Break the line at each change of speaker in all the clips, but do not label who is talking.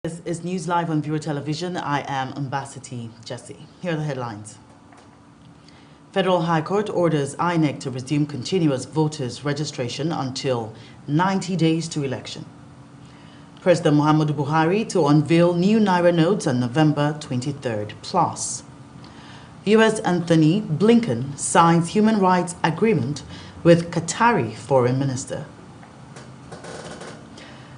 This is News Live on Viewer Television. I am Ambassador Jesse. Here are the headlines. Federal High Court orders INEC to resume continuous voters registration until 90 days to election. President Muhammadu Buhari to unveil new Naira notes on November 23rd. Plus, U.S. Anthony Blinken signs human rights agreement with Qatari Foreign Minister.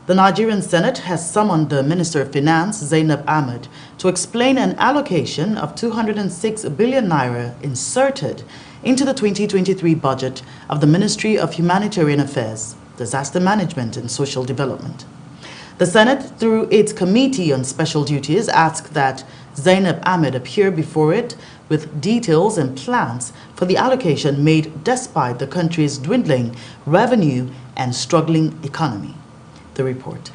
The Nigerian Senate has summoned the Minister of Finance, Zainab Ahmed, to explain an allocation of 206 billion naira inserted into the 2023 budget of the Ministry of Humanitarian Affairs, Disaster Management and Social Development. The Senate, through its Committee on Special Duties, asked that Zainab Ahmed appear before it with details and plans for the allocation made despite the country's dwindling revenue and struggling economy. The report.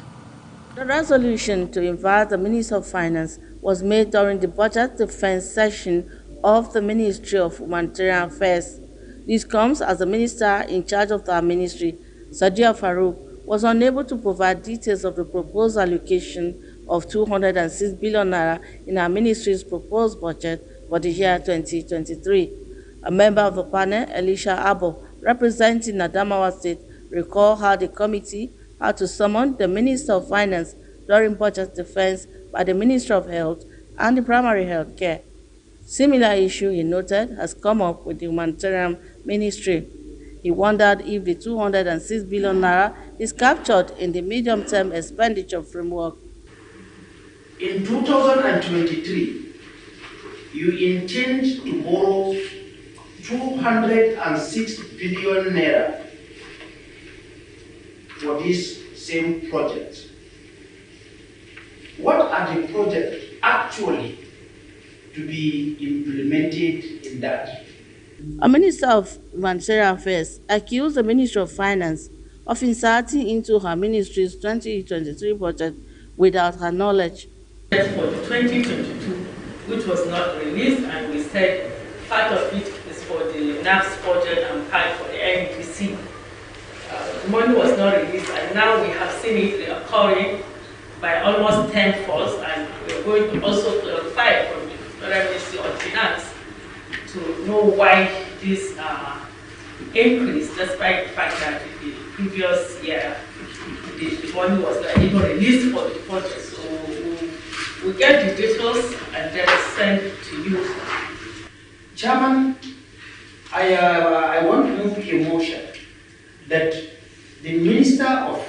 The resolution to invite the Minister of Finance was made during the budget defense session of the Ministry of Humanitarian Affairs. This comes as the minister in charge of the ministry, Sadiya Farouk, was unable to provide details of the proposed allocation of 206 billion naira in our ministry's proposed budget for the year 2023. A member of the panel, Elisha Abo, representing Adamawa State, recalled how the committee had to summon the Minister of Finance during budget defense by the Minister of Health and the Primary Health Care. Similar issue, he noted, has come up with the Humanitarian Ministry. He wondered if the 206 billion naira is captured in the medium-term expenditure framework.
In 2023, you intend to borrow 206 billion naira for this same project. What are the projects actually to be implemented in that?
A Minister of Humanitarian Affairs accused the Ministry of Finance of inserting into her ministry's 2023 budget without her knowledge.
For the 2022, which was not released, and we said part of it is for the next budget and part for the NDC. The money was not released, and now we have seen it occurring by almost tenfold, and we're going to also clarify from the Federal Ministry of Finance to know why this increase, despite the fact that the previous year the money was not even released for the project. So we get the details and then send it to you.
Chairman, I want to move a motion that the Minister of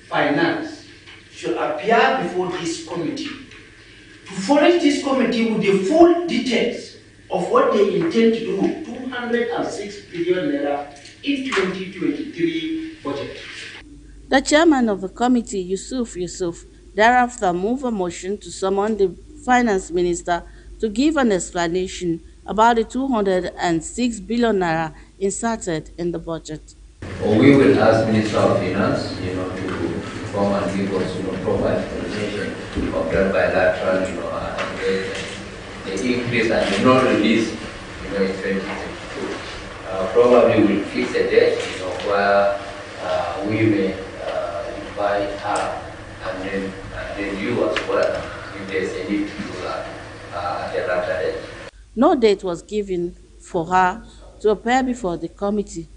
Finance should appear before this committee to furnish this committee with the full details of what they intend to do with 206 billion naira in 2023 budget.
The chairman of the committee, Yusuf, thereafter moved a motion to summon the finance minister to give an explanation about the 206 billion naira inserted in the budget.
We will ask Minister of Finance, to come and give us, proper information of that bilateral, engagement, the increase and the non-release, in 2022. Probably we'll fix a date, where we may invite her and then you as well, if there's a need to do that at a later date.
No date was given for her to appear before the committee.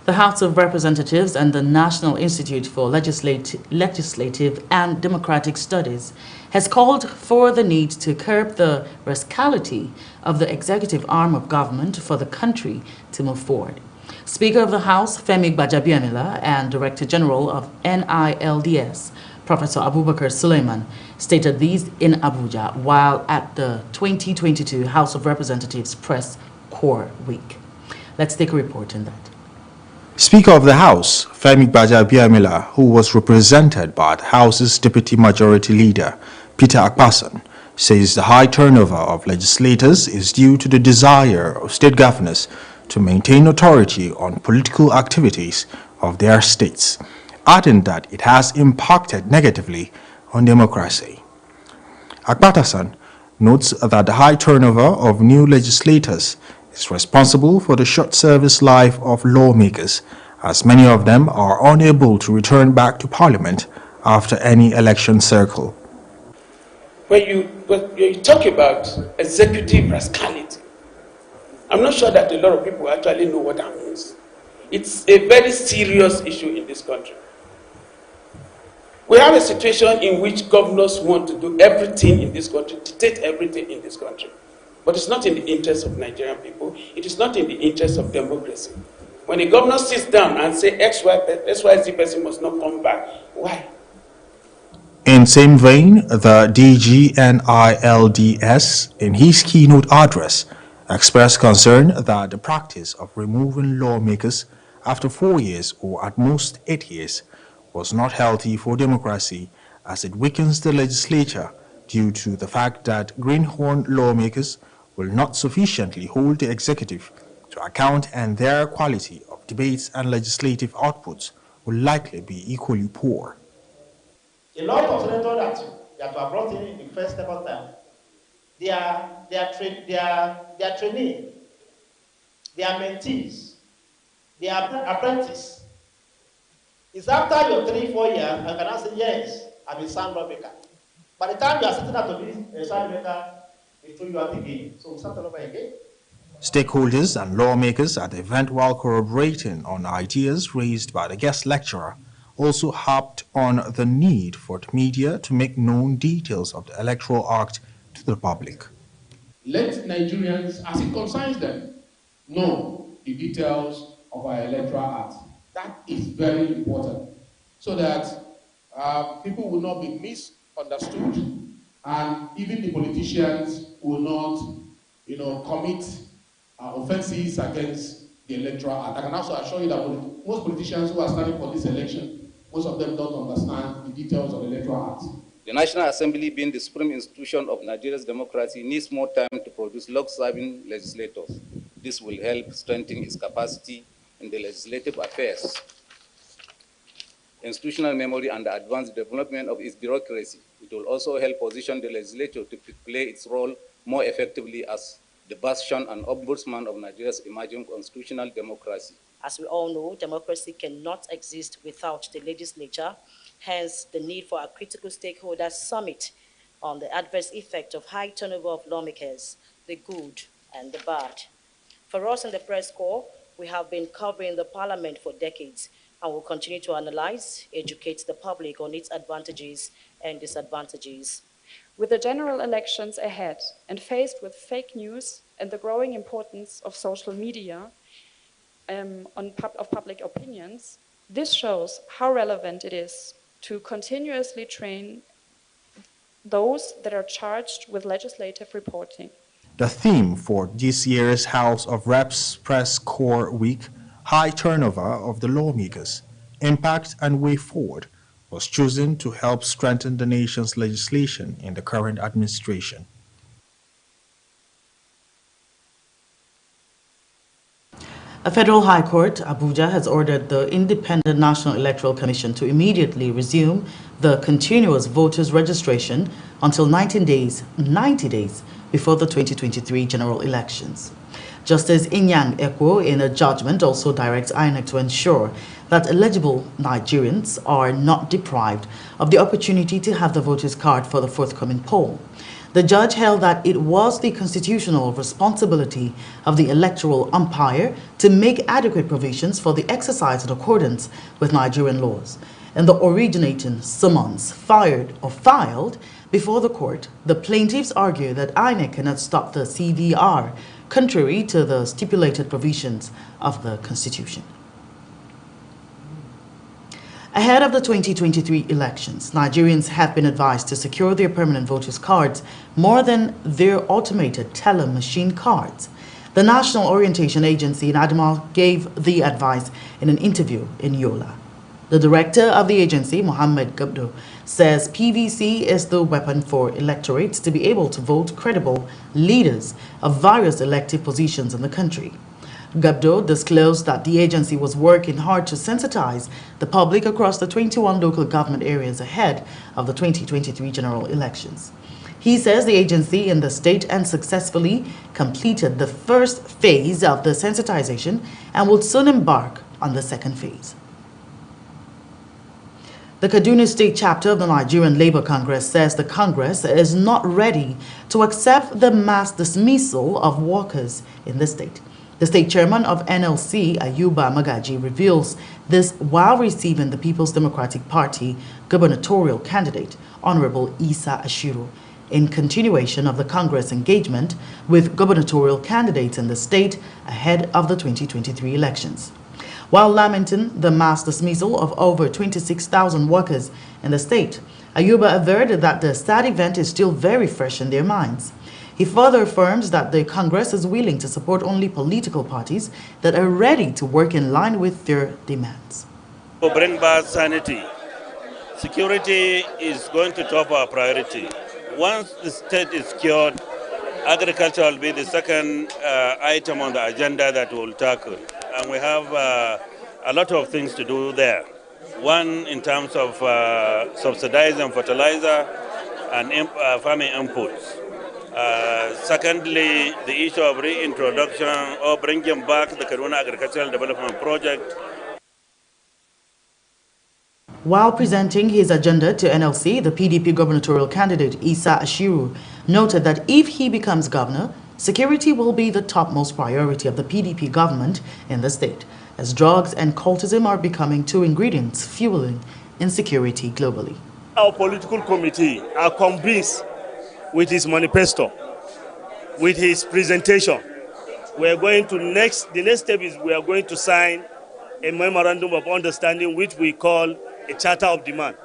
The House of Representatives and the National Institute for Legislative and Democratic Studies has called for the need to curb the rascality of the executive arm of government for the country to move forward. Speaker of the House, Femi Gbajabiamila, and Director General of NILDS, Professor Abubakar Suleiman, stated these in Abuja while at the 2022 House of Representatives Press Corps Week. Let's take a report on that.
Speaker of the House, Femi Gbajabiamila, who was represented by the House's Deputy Majority Leader, Peter Akpason, says the high turnover of legislators is due to the desire of state governors to maintain authority on political activities of their states, adding that it has impacted negatively on democracy. Akpason notes that the high turnover of new legislators is responsible for the short service life of lawmakers, as many of them are unable to return back to Parliament after any election cycle.
When you talk about executive rascality, I'm not sure that a lot of people actually know what that means. It's a very serious issue in this country. We have a situation in which governors want to do everything in this country, dictate everything in this country. But it's not in the interest of Nigerian people. It is not in the interest of democracy. When a governor sits down and says XYZ person must not come back, why?
In same vein, the DGNILDS, in his keynote address, expressed concern that the practice of removing lawmakers after 4 years or at most 8 years was not healthy for democracy as it weakens the legislature due to the fact that greenhorn lawmakers will not sufficiently hold the executive to account, and their quality of debates and legislative outputs will likely be equally poor.
A lot of senators that were brought in the first ever time, they are trainees, they are mentees, they are apprentices. It's after your 3-4 years, I cannot say, yes, I'm a sound lawmaker. By the time you are sitting out to be a sound lawmaker, they throw you out again. So we start all over again.
Stakeholders and lawmakers at the event, while corroborating on ideas raised by the guest lecturer, also harped on the need for the media to make known details of the Electoral Act to the public.
Let Nigerians, as it concerns them, know the details of our Electoral Act. That is very important, so that people will not be misunderstood, and even the politicians will not, commit offenses against the Electoral Act. I can also assure you that most politicians who are standing for this election, most of them don't understand the details of the Electoral Act.
The National Assembly, being the supreme institution of Nigeria's democracy, needs more time to produce long-serving legislators. This will help strengthen its capacity in the legislative affairs, institutional memory, and the advanced development of its bureaucracy. It will also help position the legislature to play its role more effectively as the bastion and ombudsman of Nigeria's emerging constitutional democracy.
As we all know, democracy cannot exist without the legislature, hence the need for a critical stakeholders summit on the adverse effect of high turnover of lawmakers, the good and the bad. For us in the press corps, we have been covering the parliament for decades and will continue to analyze, educate the public on its advantages and disadvantages.
With the general elections ahead and faced with fake news and the growing importance of social media of public opinions, this shows how relevant it is to continuously train those that are charged with legislative reporting.
The theme for this year's House of Reps Press Corps Week, High Turnover of the Lawmakers, Impact and Way Forward, was chosen to help strengthen the nation's legislation in the current administration.
A federal high court, Abuja, has ordered the Independent National Electoral Commission to immediately resume the continuous voters registration until 90 days before the 2023 general elections. Justice Inyang Ekwo, in a judgment, also directs INEC to ensure that eligible Nigerians are not deprived of the opportunity to have the voters card for the forthcoming poll. The judge held that it was the constitutional responsibility of the electoral umpire to make adequate provisions for the exercise in accordance with Nigerian laws. In the originating summons filed before the court, the plaintiffs argue that INEC cannot stop the CVR, contrary to the stipulated provisions of the Constitution. Ahead of the 2023 elections, Nigerians have been advised to secure their permanent voters' cards more than their automated teller machine cards. The National Orientation Agency in Adamawa gave the advice in an interview in Yola. The director of the agency, Mohammed Gabdo, says PVC is the weapon for electorates to be able to vote credible leaders of various elective positions in the country. Gabdo disclosed that the agency was working hard to sensitize the public across the 21 local government areas ahead of the 2023 general elections. He says the agency in the state and successfully completed the first phase of the sensitization and will soon embark on the second phase. The Kaduna State chapter of the Nigerian Labour Congress says the Congress is not ready to accept the mass dismissal of workers in the state. The state chairman of NLC, Ayuba Magaji, reveals this while receiving the People's Democratic Party gubernatorial candidate, Honorable Isa Ashiru, in continuation of the Congress engagement with gubernatorial candidates in the state ahead of the 2023 elections. While lamenting the mass dismissal of over 26,000 workers in the state, Ayuba averred that the sad event is still very fresh in their minds. He further affirms that the Congress is willing to support only political parties that are ready to work in line with their demands.
To bring back sanity, security is going to top our priority. Once the state is secured, agriculture will be the second item on the agenda that we'll tackle. And we have a lot of things to do there. One, in terms of subsidizing fertilizer and farming inputs. Secondly, the issue of reintroduction or bringing back the Kaduna Agricultural Development Project.
While presenting his agenda to NLC, the PDP gubernatorial candidate Isa Ashiru noted that if he becomes governor, security will be the topmost priority of the PDP government in the state, as drugs and cultism are becoming two ingredients fueling insecurity globally.
Our political committee are convinced with his manifesto, with his presentation. We are going to the next step is we are going to sign a memorandum of understanding, which we call a charter of demand.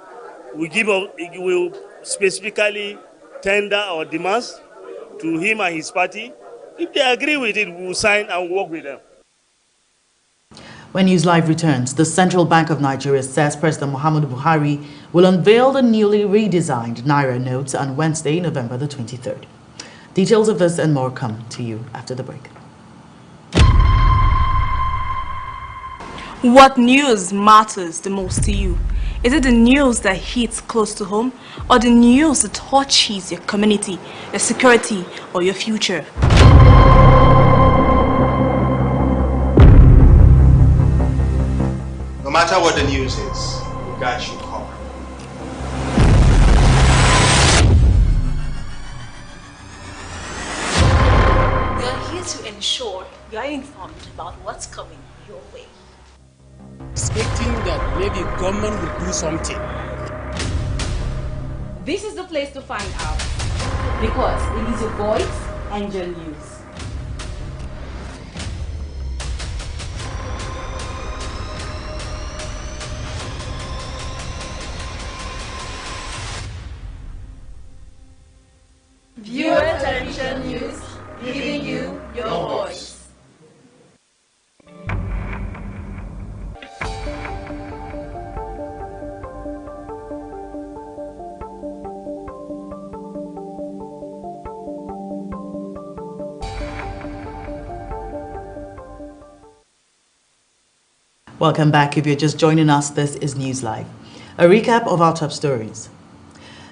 We will specifically tender our demands to him and his party. If they agree with it, we will sign and work with them.
When News Live returns, the Central Bank of Nigeria says President Muhammadu Buhari will unveil the newly redesigned Naira notes on Wednesday, November the 23rd. Details of this and more come to you after the break.
What news matters the most to you? Is it the news that hits close to home, or the news that touches your community, your security, or your future?
No matter what the news is, we got you covered.
We are here to ensure you are informed about what's coming your way.
Expecting that maybe government will do something.
This is the place to find out, because it is your voice and your news.
Viewer Television News, giving you your voice.
Welcome back. If you're just joining us, this is News Live. A recap of our top stories.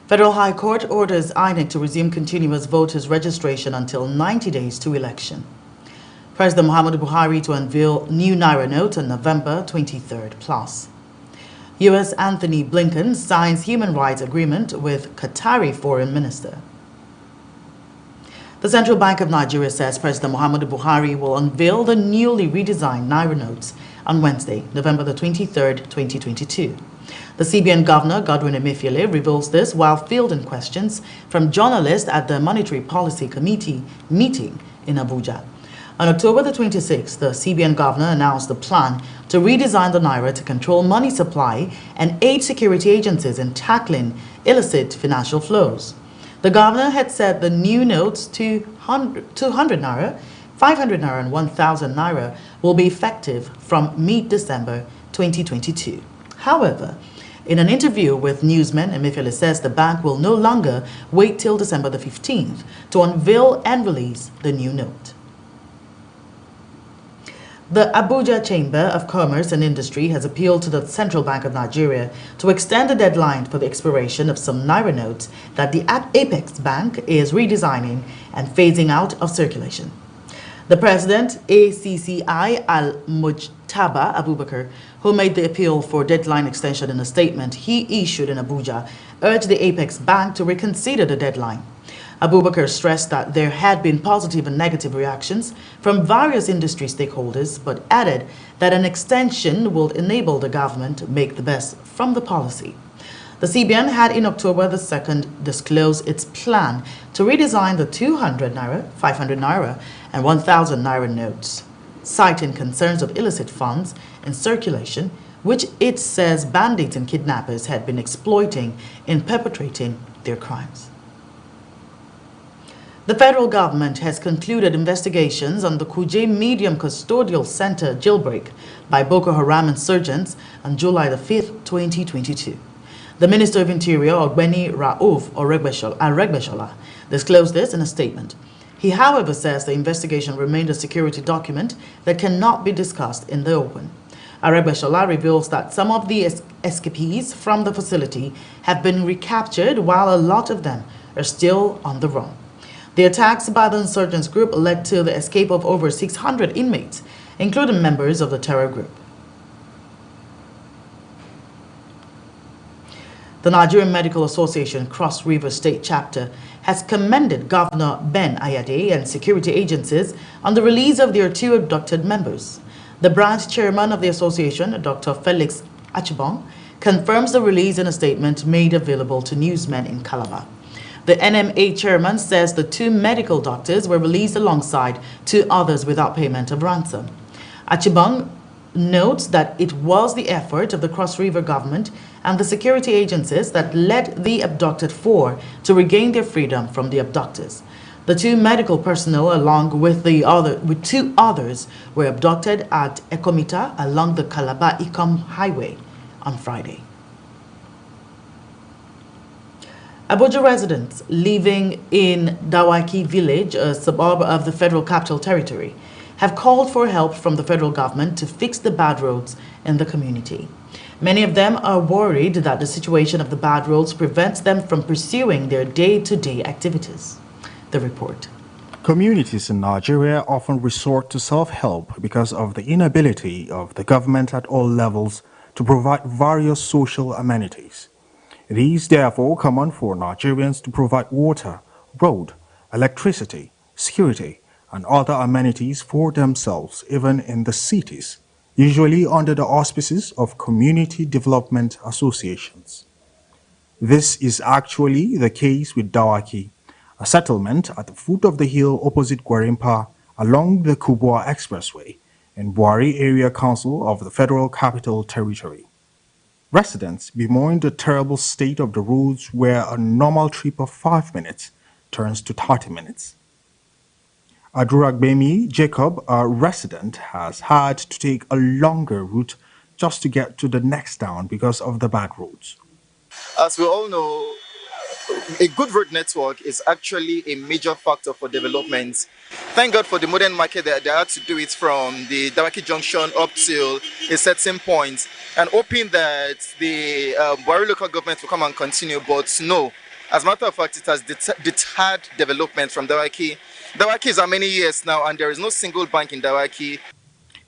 Federal High Court orders INEC to resume continuous voters registration until 90 days to election. President Muhammadu Buhari to unveil new Naira note on November 23rd plus. U.S. Anthony Blinken signs human rights agreement with Qatari foreign minister. The Central Bank of Nigeria says President Muhammadu Buhari will unveil the newly redesigned Naira notes on Wednesday, November the 23rd, 2022. The CBN Governor, Godwin Emefiele, reveals this while fielding questions from journalists at the Monetary Policy Committee meeting in Abuja. On October the 26th, the CBN Governor announced the plan to redesign the Naira to control money supply and aid security agencies in tackling illicit financial flows. The Governor had said the new notes, 200 Naira, 500 Naira and 1,000 Naira, will be effective from mid-December 2022. However, in an interview with newsmen, Emefiele says the bank will no longer wait till December the 15th to unveil and release the new note. The Abuja Chamber of Commerce and Industry has appealed to the Central Bank of Nigeria to extend the deadline for the expiration of some Naira notes that the Apex Bank is redesigning and phasing out of circulation. The president, ACCI Al-Mujtaba Abubakar, who made the appeal for deadline extension in a statement he issued in Abuja, urged the Apex Bank to reconsider the deadline. Abubakar stressed that there had been positive and negative reactions from various industry stakeholders, but added that an extension will enable the government to make the best from the policy. The CBN had in October the 2nd disclosed its plan to redesign the 200 naira, 500 naira, and 1000 naira notes, citing concerns of illicit funds in circulation, which it says bandits and kidnappers had been exploiting in perpetrating their crimes. The federal government has concluded investigations on the Kuje Medium Custodial Center jailbreak by Boko Haram insurgents on July the 5th, 2022. The Minister of Interior, Ogbeni Rauf Aregbeshola, disclosed this in a statement. He, however, says the investigation remained a security document that cannot be discussed in the open. Aregbeshola reveals that some of the escapees from the facility have been recaptured while a lot of them are still on the run. The attacks by the insurgents group led to the escape of over 600 inmates, including members of the terror group. The Nigerian Medical Association Cross River State Chapter has commended Governor Ben Ayade and security agencies on the release of their two abducted members. The branch chairman of the association, Dr. Felix Achibong, confirms the release in a statement made available to newsmen in Calabar. The NMA chairman says the two medical doctors were released alongside two others without payment of ransom. Achibong notes that it was the effort of the Cross River government and the security agencies that led the abducted four to regain their freedom from the abductors. The two medical personnel, along with two others, were abducted at Ekomita along the Calabar-Ikom highway on Friday. Abuja residents living in Dawaki village, a suburb of the Federal Capital Territory, have called for help from the federal government to fix the bad roads in the community. Many of them are worried that the situation of the bad roads prevents them from pursuing their day-to-day activities. The report.
Communities in Nigeria often resort to self-help because of the inability of the government at all levels to provide various social amenities. It is therefore common for Nigerians to provide water, road, electricity, security, and other amenities for themselves, even in the cities, usually under the auspices of community development associations. This is actually the case with Dawaki, a settlement at the foot of the hill opposite Gwarimpa along the Kubwa Expressway in Buari Area Council of the Federal Capital Territory. Residents bemoan the terrible state of the roads where a normal trip of 5 minutes turns to 30 minutes. Aduragbemi Jacob, a resident, has had to take a longer route just to get to the next town because of the bad roads.
As we all know, a good road network is actually a major factor for development. Thank God for the modern market that they had to do it from the Dawaki Junction up till a certain point, and hoping that the Buhari local government will come and continue, but no. As a matter of fact, it has deterred development from Dawaki. Dawaki is how many years now, and there is no single bank in Dawaki.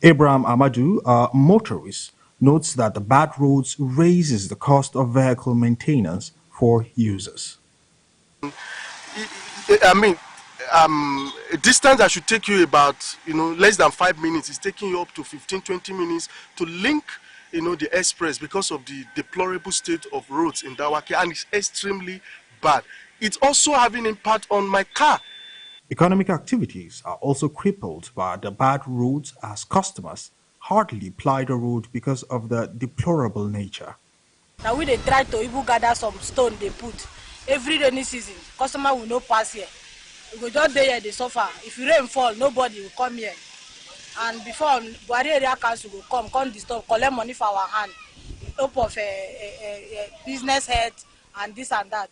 Abraham Amadou, a motorist, notes that the bad roads raises the cost of vehicle maintenance for users.
I mean, a distance that should take you about, less than 5 minutes is taking you up to 15-20 minutes to link, the express because of the deplorable state of roads in Dawaki, and it's extremely bad. It's also having impact on my car.
Economic activities are also crippled by the bad roads as customers hardly ply the road because of the deplorable nature.
Now we try to even gather some stone they put. Every rainy season, customer will not pass here. We go just there, they suffer. If rain fall, nobody will come here. And before Buhari area council will come disturb, collect money for our hand, hope of a business head and this and that.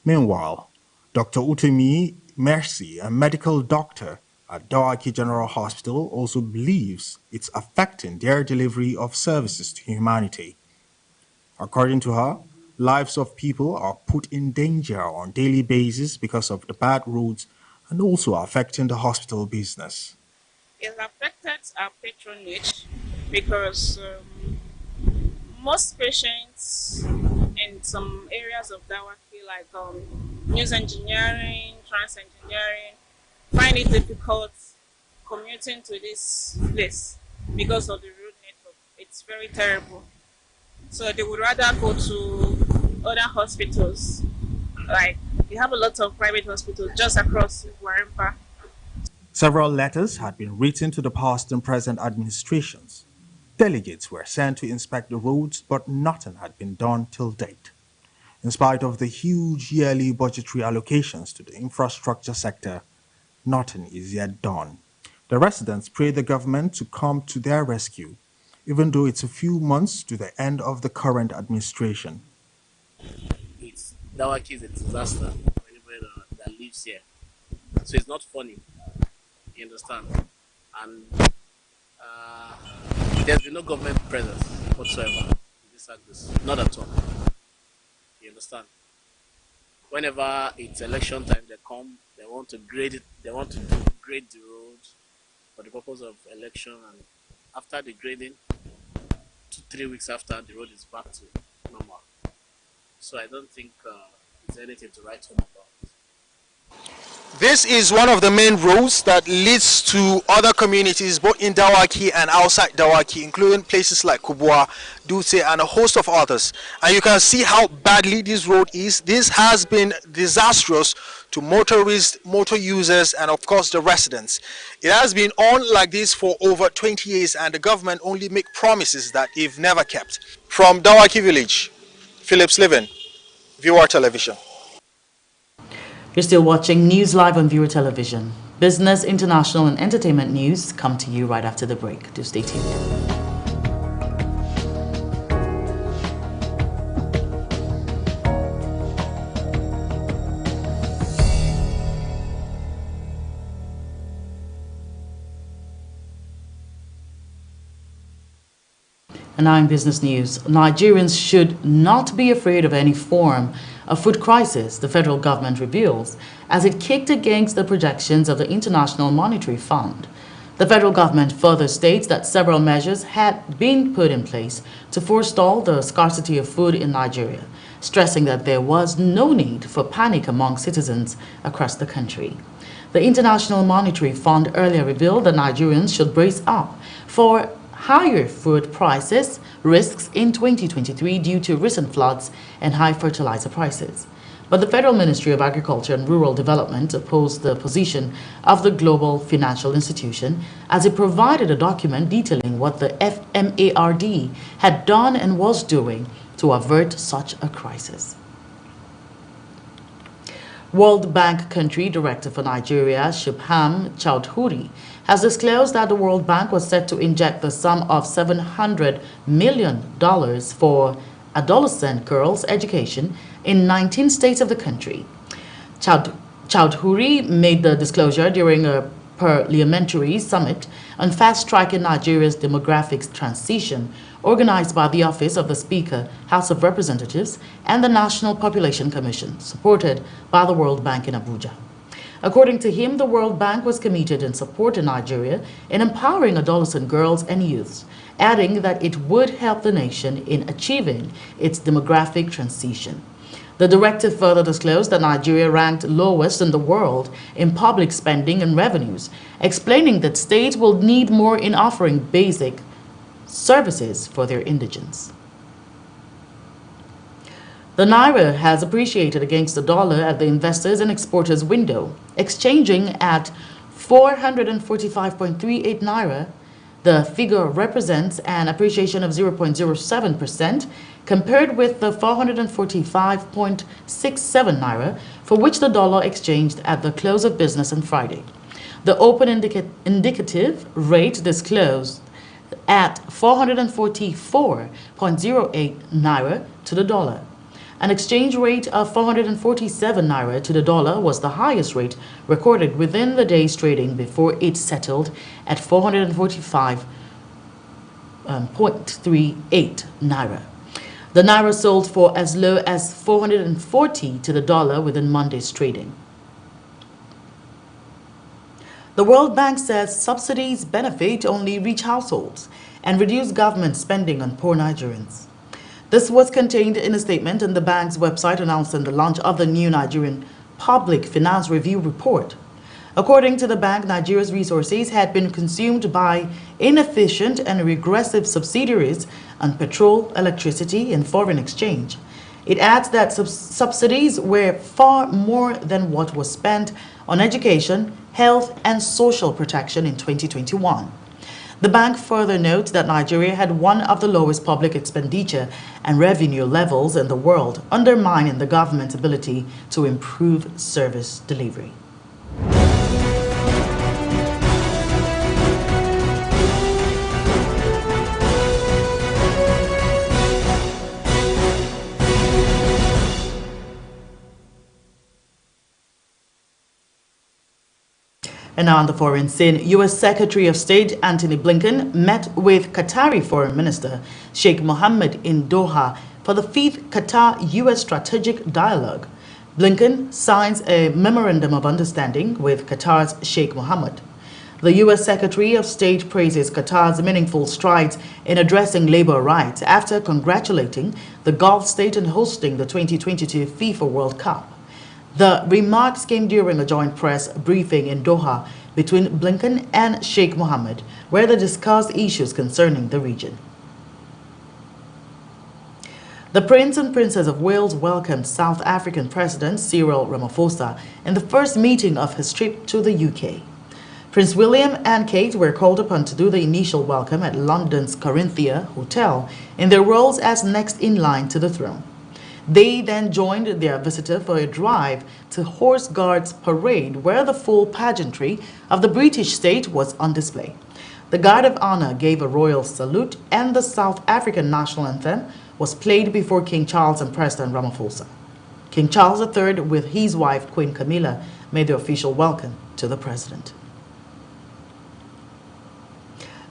Meanwhile, Dr. Utemi Mercy, a medical doctor at Dawaki General Hospital, also believes it's affecting their delivery of services to humanity. According to her, lives of people are put in danger on a daily basis because of the bad roads and also affecting the hospital business.
It affected our patronage because most patients in some areas of Dawaki, like news engineering, trans engineering, find it difficult commuting to this place because of the road network. It's very terrible. So they would rather go to other hospitals. Like we have a lot of private hospitals just across Warimpa.
Several letters had been written to the past and present administrations. Delegates were sent to inspect the roads, but nothing had been done till date. In spite of the huge yearly budgetary allocations to the infrastructure sector, nothing is yet done. The residents pray the government to come to their rescue, even though it's a few months to the end of the current administration.
It's Dawaki is a disaster for anybody that lives here. So it's not funny. You understand? And there's been no government presence whatsoever in this Agnes. Not at all. You understand? Whenever it's election time, they come, they want to grade it, they want to grade the road for the purpose of election, and after the grading, 2-3 weeks after, the road is back to normal. So I don't think there's anything to write home about.
This is one of the main roads that leads to other communities both in Dawaki and outside Dawaki, including places like Kubwa, Dutse, and a host of others. And you can see how badly this road is. This has been disastrous to motorists, motor users, and of course the residents. It has been on like this for over 20 years, and the government only make promises that they've never kept. From Dawaki village, Phillips Living, Viewer Television.
You're still watching News Live on Viewer Television. Business, international, and entertainment news come to you right after the break. Do stay tuned. And now in business news, Nigerians should not be afraid of any form of food crisis, the federal government reveals, as it kicked against the projections of the International Monetary Fund. The federal government further states that several measures had been put in place to forestall the scarcity of food in Nigeria, stressing that there was no need for panic among citizens across the country. The International Monetary Fund earlier revealed that Nigerians should brace up for higher food prices risks in 2023 due to recent floods and high fertilizer prices. But the Federal Ministry of Agriculture and Rural Development opposed the position of the global financial institution as it provided a document detailing what the FMARD had done and was doing to avert such a crisis. World Bank Country Director for Nigeria, Shubham Chowdhury, has disclosed that the World Bank was set to inject the sum of $700 million for adolescent girls' education in 19 states of the country. Chowdhury made the disclosure during a parliamentary summit on fast-tracking Nigeria's demographic transition organized by the Office of the Speaker, House of Representatives, and the National Population Commission, supported by the World Bank in Abuja. According to him, the World Bank was committed in supporting Nigeria in empowering adolescent girls and youths, adding that it would help the nation in achieving its demographic transition. The directive further disclosed that Nigeria ranked lowest in the world in public spending and revenues, explaining that states will need more in offering basic services for their indigents. The Naira has appreciated against the dollar at the investors and exporters window, exchanging at 445.38 Naira. The figure represents an appreciation of 0.07% compared with the 445.67 Naira for which the dollar exchanged at the close of business on Friday. The open indicative rate disclosed at 444.08 Naira to the dollar. An exchange rate of 447 Naira to the dollar was the highest rate recorded within the day's trading before it settled at 445.38 Naira. The Naira sold for as low as 440 to the dollar within Monday's trading. The World Bank says subsidies benefit only rich households and reduce government spending on poor Nigerians. This was contained in a statement on the bank's website announcing the launch of the new Nigerian Public Finance Review report. According to the bank, Nigeria's resources had been consumed by inefficient and regressive subsidiaries on petrol, electricity, and foreign exchange. It adds that subsidies were far more than what was spent on education, health, and social protection in 2021. The bank further notes that Nigeria had one of the lowest public expenditure and revenue levels in the world, undermining the government's ability to improve service delivery. And now on the foreign scene, U.S. Secretary of State Antony Blinken met with Qatari Foreign Minister Sheikh Mohammed in Doha for the 5th Qatar-U.S. Strategic Dialogue. Blinken signs a memorandum of understanding with Qatar's Sheikh Mohammed. The U.S. Secretary of State praises Qatar's meaningful strides in addressing labor rights after congratulating the Gulf state in hosting the 2022 FIFA World Cup. The remarks came during a joint press briefing in Doha between Blinken and Sheikh Mohammed, where they discussed issues concerning the region. The Prince and Princess of Wales welcomed South African President Cyril Ramaphosa in the first meeting of his trip to the UK. Prince William and Kate were called upon to do the initial welcome at London's Corinthia Hotel in their roles as next in line to the throne. They then joined their visitor for a drive to Horse Guards Parade, where the full pageantry of the British state was on display. The Guard of Honor gave a royal salute, and the South African national anthem was played before King Charles and President Ramaphosa. King Charles III, with his wife Queen Camilla, made the official welcome to the president.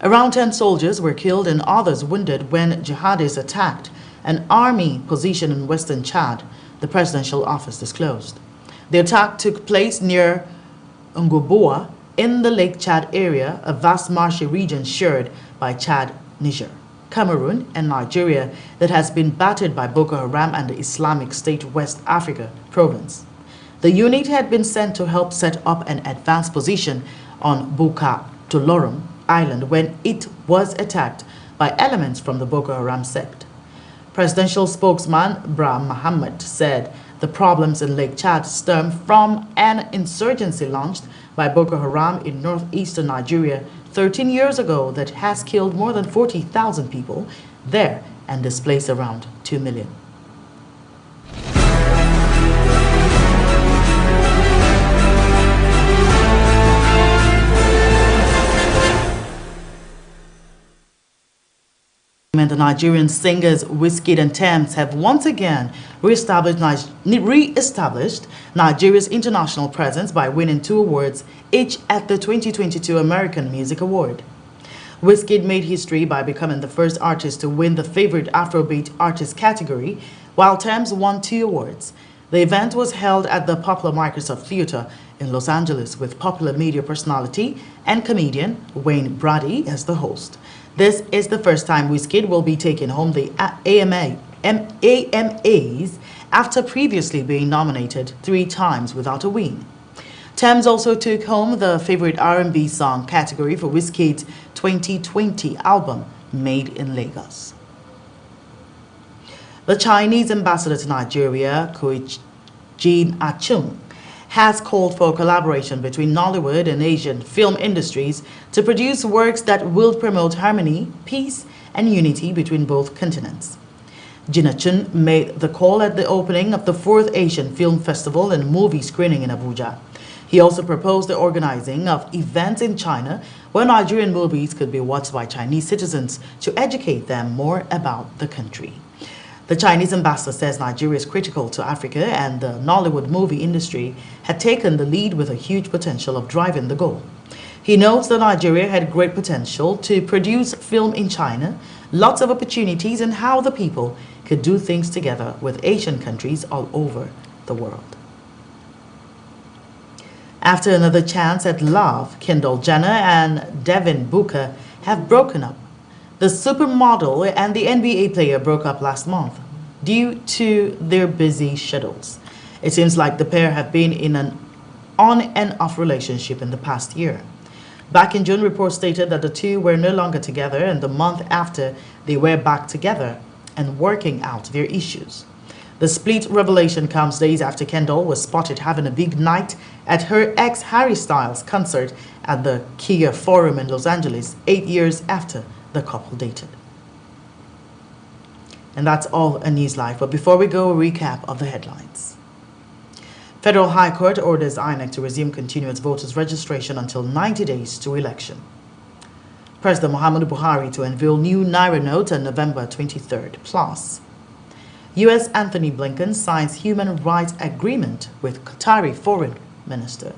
Around 10 soldiers were killed and others wounded when jihadists attacked an army position in western Chad, the presidential office disclosed. The attack took place near Ngoboa in the Lake Chad area, a vast marshy region shared by Chad, Niger, Cameroon, and Nigeria that has been battered by Boko Haram and the Islamic State West Africa province. The unit had been sent to help set up an advanced position on Buka Tolorum Island when it was attacked by elements from the Boko Haram sect. Presidential spokesman Brahim Mohammed said the problems in Lake Chad stem from an insurgency launched by Boko Haram in northeastern Nigeria 13 years ago that has killed more than 40,000 people there and displaced around 2 million. And the Nigerian singers Wizkid and Tems have once again re-established Nigeria's international presence by winning 2 awards each at the 2022 American Music Award. Wizkid made history by becoming the first artist to win the Favorite Afrobeat Artist category, while Tems won 2 awards. The event was held at the popular Microsoft Theater in Los Angeles with popular media personality and comedian Wayne Brady as the host. This is the first time Wizkid will be taking home the AMAs after previously being nominated 3 times without a win. Tems also took home the Favorite R&B Song category for Wizkid's 2020 album, Made in Lagos. The Chinese ambassador to Nigeria, Jin Achung, has called for collaboration between Nollywood and Asian film industries to produce works that will promote harmony, peace, and unity between both continents. Jin Achung made the call at the opening of the 4th Asian Film Festival and movie screening in Abuja. He also proposed the organizing of events in China where Nigerian movies could be watched by Chinese citizens to educate them more about the country. The Chinese ambassador says Nigeria is critical to Africa and the Nollywood movie industry had taken the lead with a huge potential of driving the goal. He notes that Nigeria had great potential to produce film in China, lots of opportunities, and how the people could do things together with Asian countries all over the world. After another chance at love, Kendall Jenner and Devin Booker have broken up. The supermodel and the NBA player broke up last month due to their busy schedules. It seems like the pair have been in an on and off relationship in the past year. Back in June, reports stated that the two were no longer together, and the month after, they were back together and working out their issues. The split revelation comes days after Kendall was spotted having a big night at her ex Harry Styles concert at the Kia Forum in Los Angeles 8 years after the couple dated. And that's all a News Live. But before we go, a recap of the headlines. Federal High Court orders INEC to resume continuous voters registration until 90 days to election. President Muhammadu Buhari to unveil new Naira note on November 23rd. Plus, U.S. Anthony Blinken signs human rights agreement with Qatari foreign minister.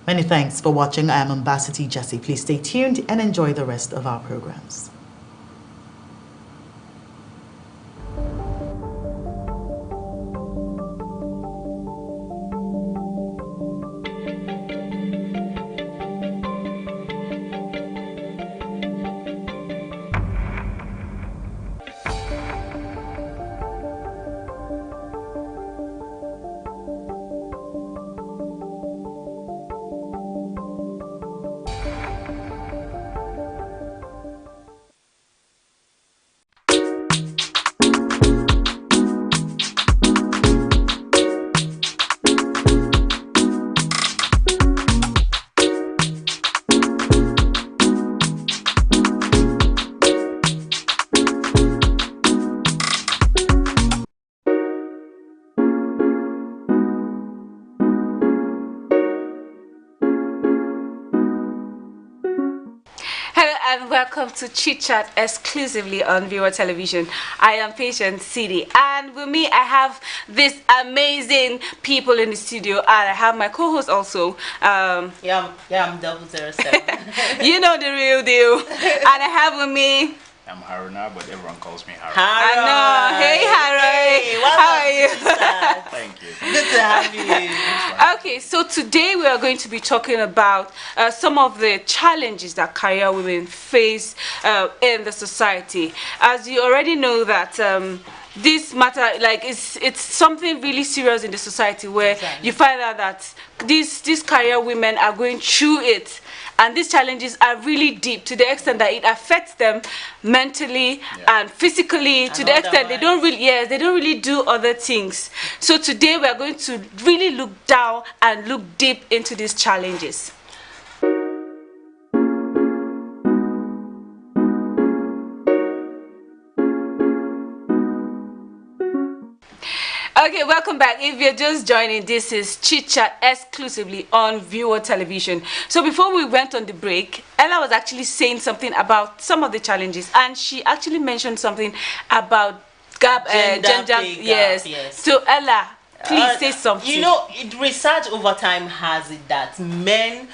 Many thanks for watching. I am Ambassador Jesse. Please stay tuned and enjoy the rest of our programs.
And welcome to Chit Chat exclusively on Viewer Television. I am Patient CD, and with me I have these amazing people in the studio, and I have my co-host also.
I'm 007.
You know the real deal. And I have with me.
I'm Haruna, but everyone calls me Harold.
I know. Hey, Harold.
Hey,
how are you?
Thank you.
Good to have you.
Okay, so today we are going to be talking about some of the challenges that career women face in the society. As you already know that this matter, like it's something really serious in the society where you find out that these career women are going through it. And these challenges are really deep to the extent that it affects them mentally and physically, to the extent they don't really do other things. So today we are going to really look down and look deep into these challenges. Okay, welcome back. If you're just joining, this is Chit Chat exclusively on Viewer Television. So before we went on the break, Ella was actually saying something about some of the challenges, and she actually mentioned something about gender pay gap. Yes. So Ella, please say something.
You know, research over time has it that men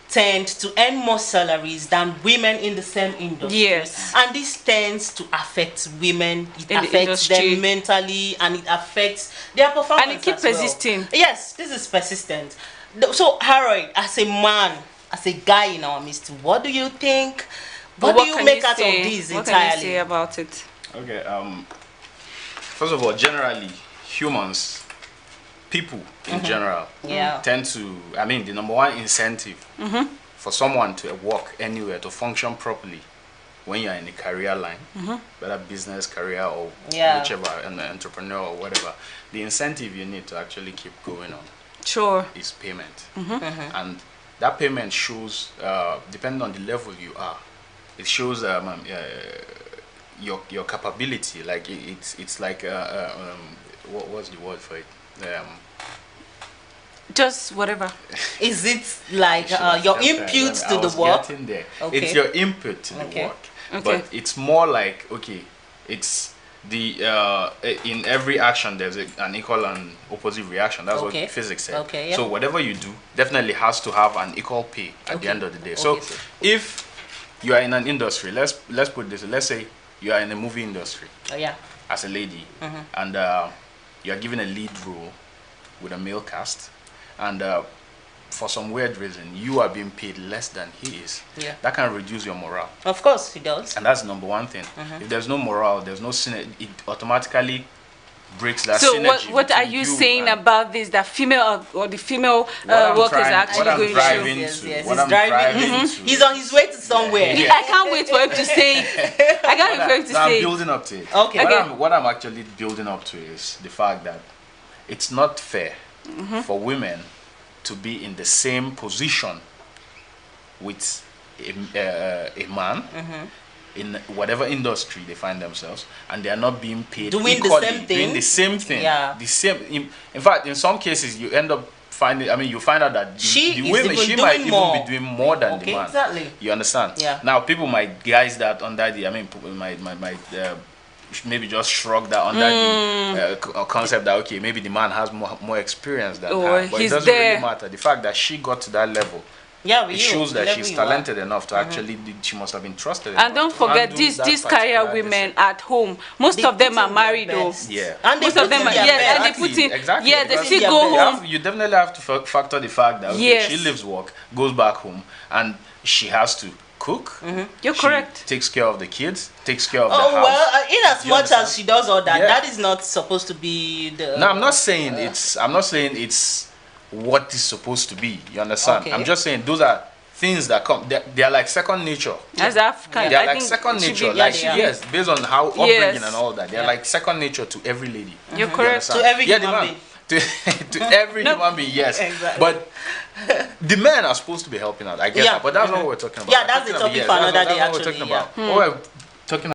tend to earn more salaries than women in the same industry.
Yes.
And this tends to affect women. It affects them mentally, and it affects their performance.
And it keeps persisting.
Yes, this is persistent. So, Harold, as a man, as a guy in our midst, what do you think? What do you make out of this entirely?
What can you say about it?
Okay, first of all, generally, humans, people in general, tend to, I mean, the number one incentive for someone to work anywhere, to function properly, when you're in a career line, whether business, career, or whichever, an entrepreneur or whatever, the incentive you need to actually keep going on is payment. And that payment shows, depending on the level you are, it shows your capability. Like it's like what's the word for it?
Just whatever.
Is it like your input to the work?
There. Okay. It's your input to the work. But it's more like, okay, it's the in every action there's an equal and opposite reaction. That's what physics said. So whatever you do definitely has to have an equal pay at the end of the day. So if you are in an industry, let's put this, let's say you are in the movie industry as a lady, and you are given a lead role with a male cast, and for some weird reason, you are being paid less than he is.
Yeah.
That can reduce your morale.
Of course, it does.
And that's number one thing. If there's no morale, there's no synergy, it automatically breaks that synergy.
So what are you saying about this, that female or the female workers are actually going through?
He's on his way to somewhere.
Yeah. I can't wait for him to say it. I can't wait for him to say
I'm
it.
building up to it.
Okay.
What I'm actually building up to is the fact that it's not fair for women to be in the same position with a man in whatever industry they find themselves, and they are not being paid
doing
equally,
the same thing.
doing the same thing.
Yeah.
The same. In fact, in some cases, you end up finding. I mean, you find out that
she
might even be doing more than the man.
Exactly.
You understand?
Yeah.
Now, people might guise that under the. I mean, might maybe just shrug that under the concept that okay, maybe the man has more experience than her, but it doesn't really matter. The fact that she got to that level, it shows that she's talented enough to actually. She must have been trusted.
And don't forget these career women at home. Most of them are married, though.
Yeah.
And
most of them are. Yeah, and they put in.
Exactly.
Yeah, they still go home.
You definitely have to factor the fact that okay, she leaves work, goes back home, and she has to cook.
You're correct.
Takes care of the kids, takes care of the house.
Well, in as much as she does all that, that is not supposed to be the.
No, I'm not saying it's what is supposed to be. You understand?
Okay.
I'm just saying those are things that come. They are like second nature.
As African,
they are like second nature. Like yes, based on how upbringing and all that, they are like second nature to every lady.
You're correct.
To every human being.
To every human being, yes.
Exactly.
But the men are supposed to be helping out. I get that, but that's not what we're talking about.
Yeah, that's the topic for another day.
That's what we're talking about. What we're